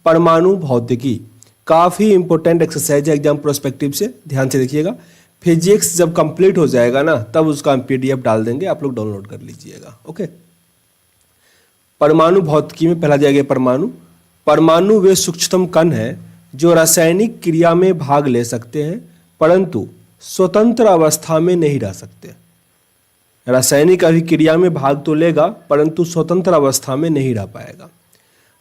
परमाणु भौतिकी, काफ़ी इंपॉर्टेंट एक्सरसाइज है एग्जाम प्रोस्पेक्टिव से, ध्यान से देखिएगा। फिजिक्स जब कंप्लीट हो जाएगा ना तब उसका हम PDF डाल देंगे, आप लोग डाउनलोड कर लीजिएगा। ओके, परमाणु भौतिकी में पहला दिया गया परमाणु। परमाणु वे सूक्ष्मतम कण हैं जो रासायनिक क्रिया में भाग ले सकते हैं परंतु स्वतंत्र अवस्था में नहीं रह सकते। रासायनिक अभिक्रिया में भाग तो लेगा परंतु स्वतंत्र अवस्था में नहीं रह पाएगा।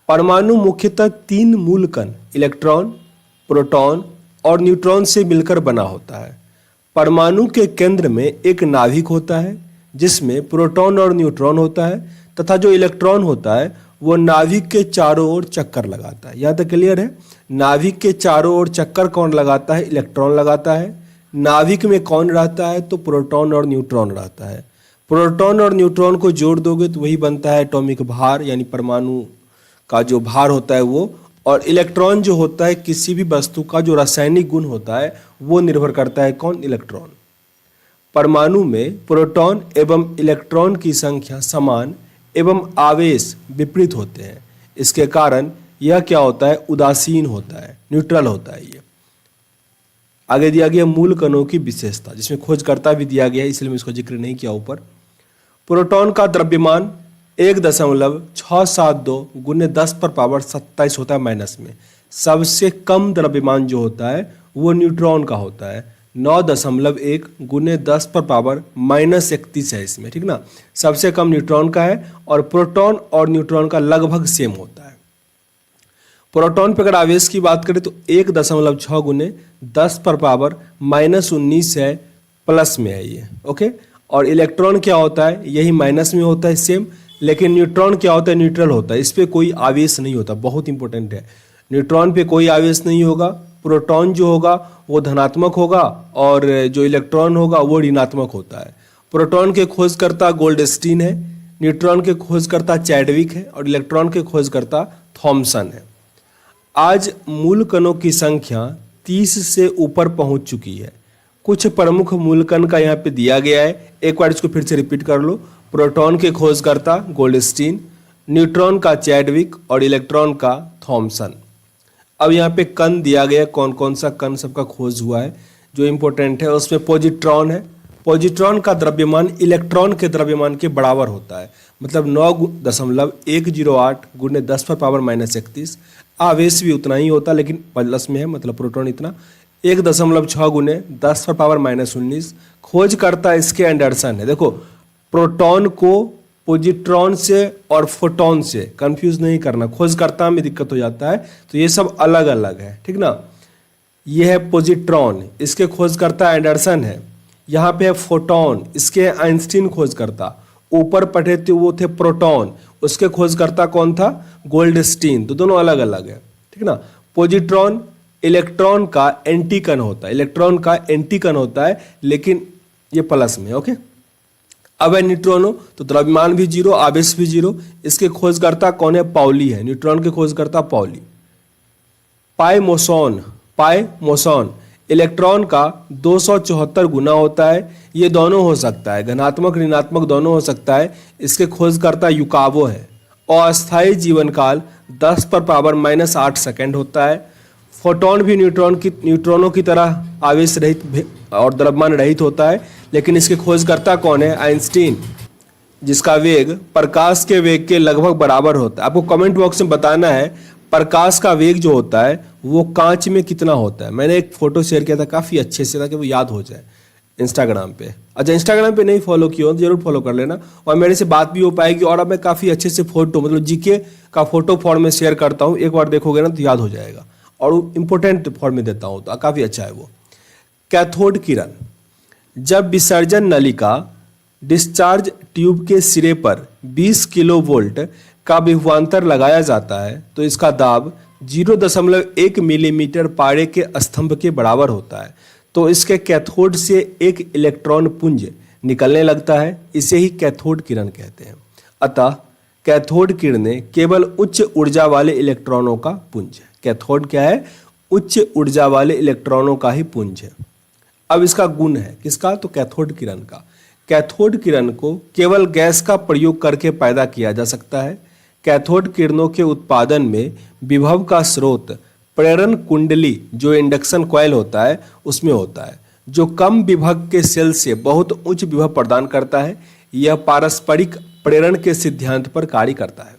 परमाणु मुख्यतः 3 मूल कण इलेक्ट्रॉन, प्रोटॉन और न्यूट्रॉन से मिलकर बना होता है। परमाणु के केंद्र में एक नाभिक होता है जिसमें प्रोटॉन और न्यूट्रॉन होता है तथा जो इलेक्ट्रॉन होता है वो नाभिक के चारों ओर चक्कर लगाता है। यहाँ तक क्लियर है? नाभिक के चारों ओर चक्कर कौन लगाता है? इलेक्ट्रॉन लगाता है। नाभिक में कौन रहता है? तो प्रोटॉन और न्यूट्रॉन रहता है। प्रोटॉन और न्यूट्रॉन को जोड़ दोगे तो वही बनता है एटॉमिक भार, यानी परमाणु का जो भार होता है वो। और इलेक्ट्रॉन जो होता है किसी भी वस्तु का जो रासायनिक गुण होता है वो निर्भर करता है कौन? इलेक्ट्रॉन। परमाणु में प्रोटॉन एवं इलेक्ट्रॉन की संख्या समान एवं आवेश विपरीत होते हैं। इसके कारण यह क्या होता है? उदासीन होता है, न्यूट्रल होता है ये। आगे दिया गया मूल कणों की विशेषता, जिसमें खोजकर्ता भी दिया गया है, इसलिए मैं इसको जिक्र नहीं किया ऊपर। प्रोटॉन का द्रव्यमान 1.672 × 10⁻27 होता है माइनस में। सबसे कम द्रव्यमान जो होता है वो न्यूट्रॉन का होता है, 9.1 × 10⁻31 है इसमें, ठीक ना। सबसे कम न्यूट्रॉन का है और प्रोटॉन और न्यूट्रॉन का लगभग सेम होता है। प्रोटॉन पे अगर आवेश की बात करें तो 1.6 × 10⁻19 है, प्लस में है ये। ओके, और इलेक्ट्रॉन क्या होता है? यही माइनस में होता है सेम। लेकिन न्यूट्रॉन क्या होता है? न्यूट्रल होता है, इस पर कोई आवेश नहीं होता। बहुत इंपॉर्टेंट है, न्यूट्रॉन पे कोई आवेश नहीं होगा। प्रोटॉन जो होगा वो धनात्मक होगा और जो इलेक्ट्रॉन होगा वो ऋणात्मक होता है। प्रोटॉन के खोजकर्ता गोल्डस्टीन है, न्यूट्रॉन के खोजकर्ता चैडविक है और इलेक्ट्रॉन के खोजकर्ता थॉमसन है। आज मूल कणों की संख्या 30 से ऊपर पहुंच चुकी है। कुछ प्रमुख मूल कण का यहाँ पे दिया गया है, एक बार इसको फिर से रिपीट कर लो। प्रोटॉन के खोजकर्ता गोल्डस्टीन, न्यूट्रॉन का चैडविक और इलेक्ट्रॉन का थॉमसन। अब यहाँ पे कण दिया गया, कौन कौन सा कण सबका खोज हुआ है जो इंपॉर्टेंट है। उसमें पॉजिट्रॉन है। पॉजिट्रॉन का द्रव्यमान इलेक्ट्रॉन के द्रव्यमान के बराबर होता है, मतलब 9.108 × 10⁻31। आवेश भी उतना ही होता लेकिन प्लस में है, मतलब प्रोटॉन इतना 1.6 × 10⁻19। खोजकर्ता इसके एंडरसन है। देखो, प्रोटॉन को पॉजिट्रॉन से और फोटॉन से कंफ्यूज नहीं करना, खोजकर्ता में दिक्कत हो जाता है, तो ये सब अलग अलग है, ठीक ना। ये है पॉजिट्रॉन, इसके खोजकर्ता एंडरसन है। यहाँ पे है फोटॉन, इसके आइंस्टीन खोजकर्ता। ऊपर पढ़े थे वो थे प्रोटॉन, उसके खोजकर्ता कौन था? गोल्डस्टीन। तो दोनों अलग अलग है, ठीक ना। पॉजिट्रॉन इलेक्ट्रॉन का एंटी कण होता है, इलेक्ट्रॉन का एंटी कण होता है, लेकिन ये प्लस में। ओके, अब है न्यूट्रॉनो, तो द्रव्यमान भी 0, आवेश भी 0। इसके खोजकर्ता कौन है? पाउली है, न्यूट्रॉन के खोजकर्ता पाउली। पाइमोसॉन इलेक्ट्रॉन का 274 गुना होता है। ये दोनों हो सकता है, धनात्मक ऋणात्मक दोनों हो सकता है। इसके खोजकर्ता युकावो है। अस्थायी जीवन काल 10⁻−8 सेकंड होता है। फोटॉन भी न्यूट्रॉनों की तरह आवेश रहित और द्रव्यमान रहित होता है, लेकिन इसके खोजकर्ता कौन है? आइंस्टीन, जिसका वेग प्रकाश के वेग के लगभग बराबर होता है। आपको कमेंट बॉक्स में बताना है प्रकाश का वेग जो होता है वो कांच में कितना होता है। मैंने एक फोटो शेयर किया था काफ़ी अच्छे से, ताकि वो याद हो जाए इंस्टाग्राम पे। अच्छा, इंस्टाग्राम पे नहीं फॉलो किया हो तो जरूर फॉलो कर लेना, और मेरे से बात भी हो पाएगी। और अब मैं काफ़ी अच्छे से फोटो, मतलब जीके का फोटो फॉर्म में शेयर करता हूँ, एक बार देखोगे ना तो याद हो जाएगा। और इम्पोर्टेंट फॉर्म में देता हूँ तो काफ़ी अच्छा है वो। कैथोड किरण, जब विसर्जन नलिका डिस्चार्ज ट्यूब के सिरे पर 20 किलोवोल्ट का विभवांतर लगाया जाता है तो इसका दाब 0.1 मिलीमीटर पारे के स्तंभ के बराबर होता है। तो इसके कैथोड से एक इलेक्ट्रॉन पुंज निकलने लगता है, इसे ही कैथोड किरण कहते हैं। अतः कैथोड किरणें केवल उच्च ऊर्जा वाले इलेक्ट्रॉनों का पुंज है। कैथोड क्या है? उच्च ऊर्जा वाले इलेक्ट्रॉनों का ही पुंज है। अब इसका गुण है किसका? तो कैथोड किरण का। कैथोड किरण को केवल गैस का प्रयोग करके पैदा किया जा सकता है। कैथोड किरणों के उत्पादन में विभव का स्रोत प्रेरण कुंडली जो इंडक्शन कॉइल होता है उसमें होता है, जो कम विभव के सेल से बहुत उच्च विभव प्रदान करता है। यह पारस्परिक प्रेरण के सिद्धांत पर कार्य करता है।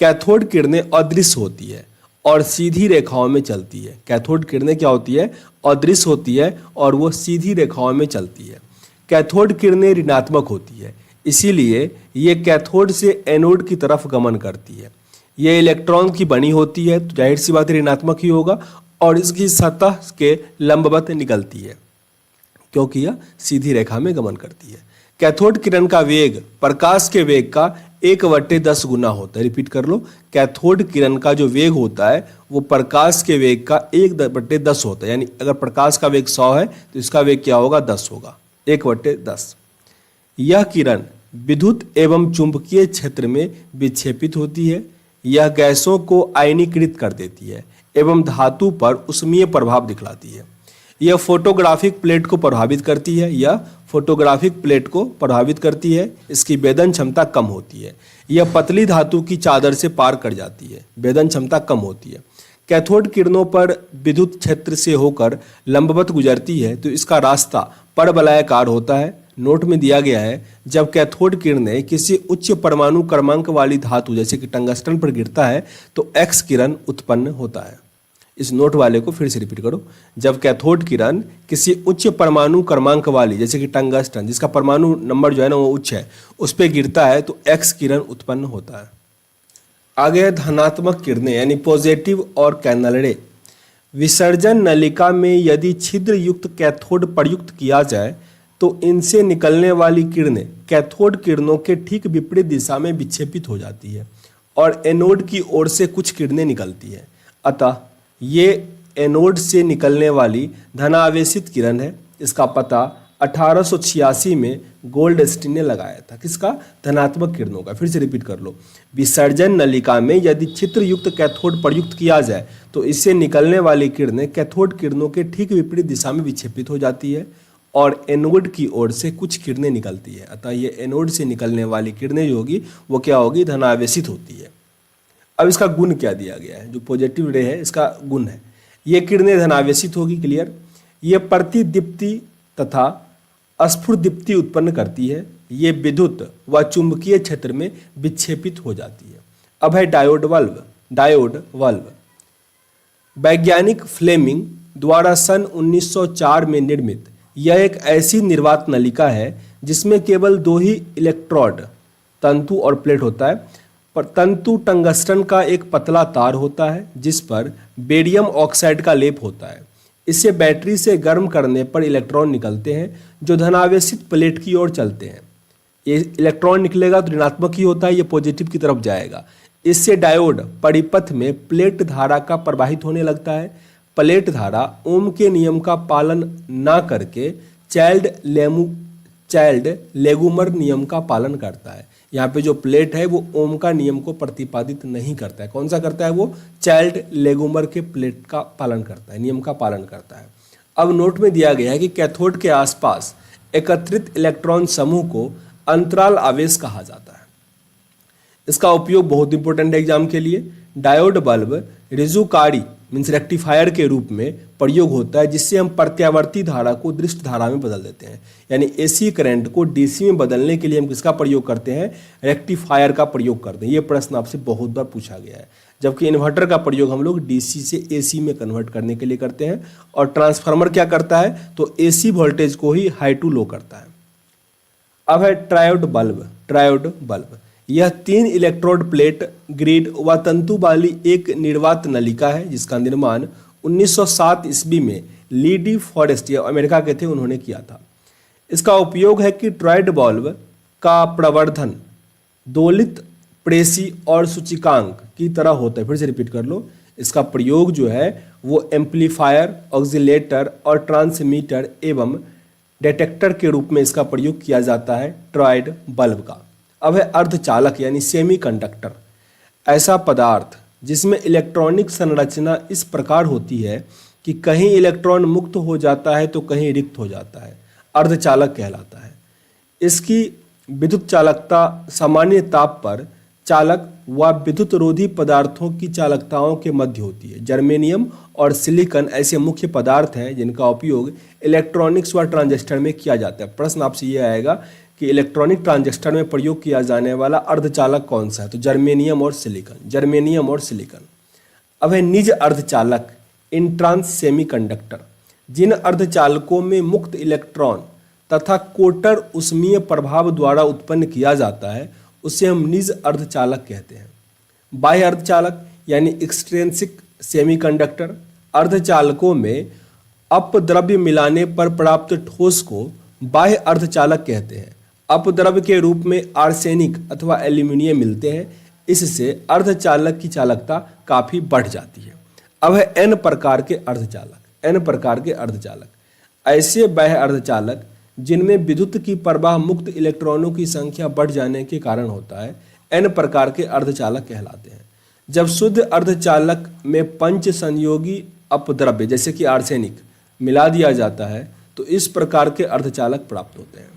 कैथोड किरणें अदृश्य होती है और सीधी रेखाओं में चलती है। कैथोड किरणें क्या होती है? अदृश्य होती है और वो सीधी रेखाओं में चलती है। कैथोड किरणें ऋणात्मक होती है, इसीलिए ये कैथोड से एनोड की तरफ गमन करती है। ये इलेक्ट्रॉन की बनी होती है तो जाहिर सी बात ऋणात्मक ही होगा और इसकी सतह के लंबवत निकलती है क्योंकि यह सीधी रेखा में गमन करती है। कैथोड किरण का वेग प्रकाश के वेग का 1/10 गुना होता है। रिपीट कर लो, कैथोड किरण का जो वेग होता है वो प्रकाश के वेग का 1/10 होता है। यानी अगर प्रकाश का वेग 100 है तो इसका वेग क्या होगा? 10 होगा, 1/10। यह किरण विद्युत एवं चुंबकीय क्षेत्र में विक्षेपित होती है। यह गैसों को आयनीकृत कर देती है एवं धातु पर ऊष्मीय प्रभाव दिखलाती है। यह फोटोग्राफिक प्लेट को प्रभावित करती है। यह फोटोग्राफिक प्लेट को प्रभावित करती है। इसकी वेदन क्षमता कम होती है। यह पतली धातु की चादर से पार कर जाती है, वेदन क्षमता कम होती है। कैथोड किरणों पर विद्युत क्षेत्र से होकर लंबवत गुजरती है तो इसका रास्ता परवलयाकार होता है। नोट में दिया गया है, जब कैथोड किरणें किसी उच्च परमाणु क्रमांक वाली धातु जैसे कि टंगस्टन पर गिरता है तो एक्स किरण उत्पन्न होता है। इस नोट वाले को फिर से रिपीट करो। जब कैथोड किरण किसी उच्च परमाणु क्रमांक वाली जैसे कि टंगस्टन जिसका परमाणु नंबर जो है ना वो उच्च है उस पर गिरता है तो एक्स किरण उत्पन्न होता है। आगे धनात्मक किरणें यानी पॉजिटिव और कैथोड रे। विसर्जन नलिका में यदि छिद्र युक्त कैथोड प्रयुक्त किया जाए तो इनसे निकलने वाली किरणें कैथोड किरणों के ठीक विपरीत दिशा में विक्षेपित हो जाती है और एनोड की ओर से कुछ किरणें निकलती है। अतः ये एनोड से निकलने वाली धनावेशित किरण है। इसका पता 1886 में गोल्डस्टीन ने लगाया था। किसका? धनात्मक किरणों का। फिर से रिपीट कर लो। विसर्जन नलिका में यदि छिद्र युक्त कैथोड प्रयुक्त किया जाए तो इससे निकलने वाली किरणें कैथोड किरणों के ठीक विपरीत दिशा में विक्षेपित हो जाती है और एनोड की ओर से कुछ किरणें निकलती है। अतः ये एनोड से निकलने वाली किरणें जो होगी वो क्या होगी? धनावेशित होती है। अब इसका गुण क्या दिया गया है? जो पॉजिटिव रे है इसका गुण है, ये किरणें धनावेशित होगी। क्लियर? ये प्रतिदीप्ति तथा स्फुरदीप्ति उत्पन्न करती है। ये विद्युत व चुंबकीय क्षेत्र में विक्षेपित हो जाती है। अब है डायोड बल्ब। डायोड बल्ब वैज्ञानिक फ्लेमिंग द्वारा सन 1904 में निर्मित यह एक ऐसी निर्वात नलिका है जिसमें केवल 2 ही इलेक्ट्रोड तंतु और प्लेट होता है। पर तंतु टंगस्टन का एक पतला तार होता है जिस पर बेरियम ऑक्साइड का लेप होता है। इसे बैटरी से गर्म करने पर इलेक्ट्रॉन निकलते हैं जो धनावेशित प्लेट की ओर चलते हैं। ये इलेक्ट्रॉन निकलेगा तो ऋणात्मक ही होता है, ये पॉजिटिव की तरफ जाएगा। इससे डायोड परिपथ में प्लेट धारा का प्रवाहित होने लगता है। प्लेट धारा ओम के नियम का पालन ना करके चाइल्ड लेगुमर नियम का पालन करता है। यहाँ पे जो प्लेट है वो ओम का नियम को प्रतिपादित नहीं करता है। कौन सा करता है? वो चाइल्ड लेगुमर के प्लेट का पालन करता है, नियम का पालन करता है। अब नोट में दिया गया है कि कैथोड के आसपास एकत्रित इलेक्ट्रॉन समूह को अंतराल आवेश कहा जाता है। इसका उपयोग बहुत इंपॉर्टेंट है एग्जाम के लिए। डायोड बल्ब रिजुकारी मीन्स रेक्टिफायर के रूप में प्रयोग होता है जिससे हम प्रत्यावर्ती धारा को दृष्ट धारा में बदल देते हैं। यानी एसी करंट को डीसी में बदलने के लिए हम किसका प्रयोग करते हैं? रेक्टिफायर का प्रयोग करते हैं। ये प्रश्न आपसे बहुत बार पूछा गया है। जबकि इन्वर्टर का प्रयोग हम लोग डीसी से एसी में कन्वर्ट करने के लिए करते हैं और ट्रांसफार्मर क्या करता है? तो एसी वोल्टेज को ही हाई टू लो करता है। अब है ट्रायोड बल्ब। ट्रायोड बल्ब यह 3 इलेक्ट्रोड प्लेट ग्रिड व तंतु वाली एक निर्वात नलिका है जिसका निर्माण 1907 ईस्वी में लीडी फॉरेस्ट अमेरिका के थे, उन्होंने किया था। इसका उपयोग है कि ट्रायोड बल्ब का प्रवर्धन दोलित प्रेसी और सूचकांक की तरह होता है। फिर से रिपीट कर लो। इसका प्रयोग जो है वो एम्पलीफायर, ऑक्सीलेटर और ट्रांसमीटर एवं डिटेक्टर के रूप में इसका प्रयोग किया जाता है ट्रायोड बल्ब का। अब है अर्धचालक यानी सेमीकंडक्टर, ऐसा पदार्थ जिसमें इलेक्ट्रॉनिक संरचना इस प्रकार होती है कि कहीं इलेक्ट्रॉन मुक्त हो जाता है तो कहीं रिक्त हो जाता है, अर्धचालक कहलाता है। इसकी विद्युत चालकता सामान्य ताप पर चालक वह विद्युत रोधी पदार्थों की चालकताओं के मध्य होती है। जर्मेनियम और सिलिकॉन ऐसे मुख्य पदार्थ हैं जिनका उपयोग इलेक्ट्रॉनिक्स व ट्रांजिस्टर में किया जाता है। प्रश्न आपसे ये आएगा कि इलेक्ट्रॉनिक ट्रांजिस्टर में प्रयोग किया जाने वाला अर्धचालक कौन सा है, तो जर्मेनियम और सिलिकॉन, जर्मेनियम और सिलिकॉन। अब है निज अर्धचालक, इंट्रांस सेमीकंडक्टर। जिन अर्धचालकों में मुक्त इलेक्ट्रॉन तथा कोटर उष्मीय प्रभाव द्वारा उत्पन्न किया जाता है उसे हम निज अर्धचालक कहते हैं। बाह्य अर्धचालक यानी एक्सट्रिंसिक सेमीकंडक्टर, अर्धचालकों में अपद्रव्य मिलाने पर प्राप्त ठोस को बाह्य अर्धचालक कहते हैं। अपद्रव्य के रूप में आर्सेनिक अथवा एल्यूमिनियम मिलते हैं, इससे अर्धचालक की चालकता काफी बढ़ जाती है। अब है एन प्रकार के अर्धचालक। एन प्रकार के अर्धचालक ऐसे बाह्य अर्धचालक जिनमें विद्युत की प्रवाह मुक्त इलेक्ट्रॉनों की संख्या बढ़ जाने के कारण होता है, एन प्रकार के अर्धचालक कहलाते हैं। जब शुद्ध अर्धचालक में पंच संयोगी अपद्रव्य जैसे कि आर्सेनिक मिला दिया जाता है तो इस प्रकार के अर्धचालक प्राप्त होते हैं।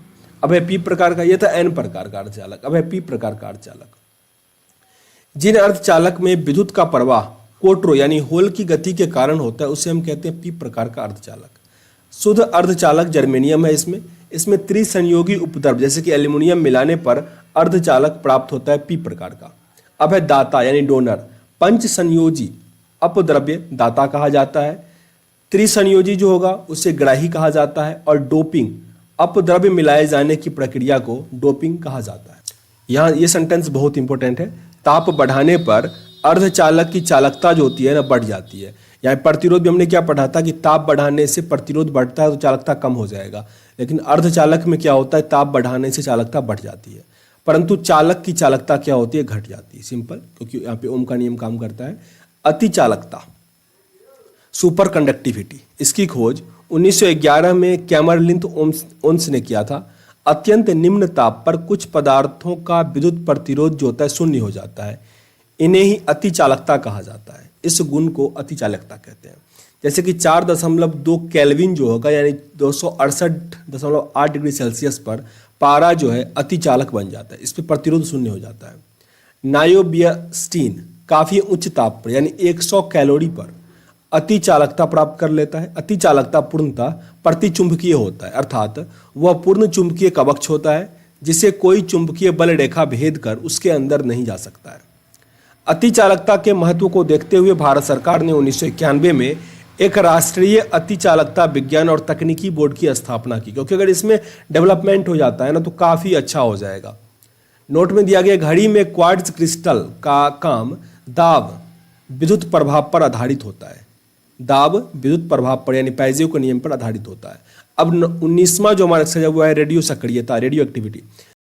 अब है पी प्रकार का, यह था एन प्रकार का अर्धचालक। अब है पी प्रकार का अर्धचालक। जिन अर्धचालक में विद्युत का प्रवाह कोटरो यानी होल की गति के कारण होता है उसे हम कहते हैं पी प्रकार का अर्धचालक। शुद्ध अर्धचालक जर्मेनियम है। इसमें त्रिसंयोगी उपद्रव्य जैसे कि एल्यूमिनियम मिलाने पर अर्धचालक प्राप्त होता है पी प्रकार का। अब है दाता यानी डोनर। पंच संयोजी अपद्रव्य दाता कहा जाता है। त्रिसंयोजी जो होगा उसे ग्राही कहा जाता है और डोपिंग अपद्रव्य मिलाए जाने की प्रक्रिया को डोपिंग कहा जाता है। यहाँ ये सेंटेंस बहुत इंपॉर्टेंट है। ताप बढ़ाने पर अर्धचालक की चालकता जो होती है ना बढ़ जाती है। यहाँ प्रतिरोध भी हमने क्या पढ़ा था कि ताप बढ़ाने से प्रतिरोध बढ़ता है तो चालकता कम हो जाएगा, लेकिन अर्धचालक में क्या होता है ताप बढ़ाने से चालकता बढ़ जाती है, परंतु चालक की चालकता क्या होती है घट जाती है। सिंपल, क्योंकि यहाँ पे ओम का नियम काम करता है। अति चालकता सुपर कंडक्टिविटी, इसकी खोज 1911 में कैमरलिंथ ओम्स ने किया था। अत्यंत निम्न ताप पर कुछ पदार्थों का विद्युत प्रतिरोध जो होता है शून्य हो जाता है, इन्हें ही अति चालकता कहा जाता है। इस गुण को अति चालकता कहते हैं। जैसे कि 4.2 केल्विन जो होगा यानी 268.8 डिग्री सेल्सियस पर पारा जो है अति चालक बन जाता है, इस पर प्रतिरोध शून्य हो जाता है। नायोबियस्टीन काफी उच्च ताप पर यानी 100 कैलोरी पर अति चालकता प्राप्त कर लेता है। अति चालकता पूर्णतः प्रतिचुंबकीय होता है, अर्थात वह पूर्ण चुंबकीय कवच होता है जिसे कोई चुंबकीय बल रेखा भेद कर उसके अंदर नहीं जा सकता है। अति चालकता के महत्व को देखते हुए भारत सरकार ने 1991 में एक राष्ट्रीय अति चालकता विज्ञान और तकनीकी बोर्ड की स्थापना की, क्योंकि अगर इसमें डेवलपमेंट हो जाता है ना तो काफी अच्छा हो जाएगा। नोट में दिया गया घड़ी में क्वार्ट्ज क्रिस्टल का काम दाब विद्युत प्रभाव पर आधारित होता है। दाब विद्युत प्रभाव पर यानी पाइजेव के नियम पर आधारित होता है। अब 19वां जो हमारा एक्सरसाइज हुआ है रेडियो सक्रियता, रेडियो एक्टिविटी।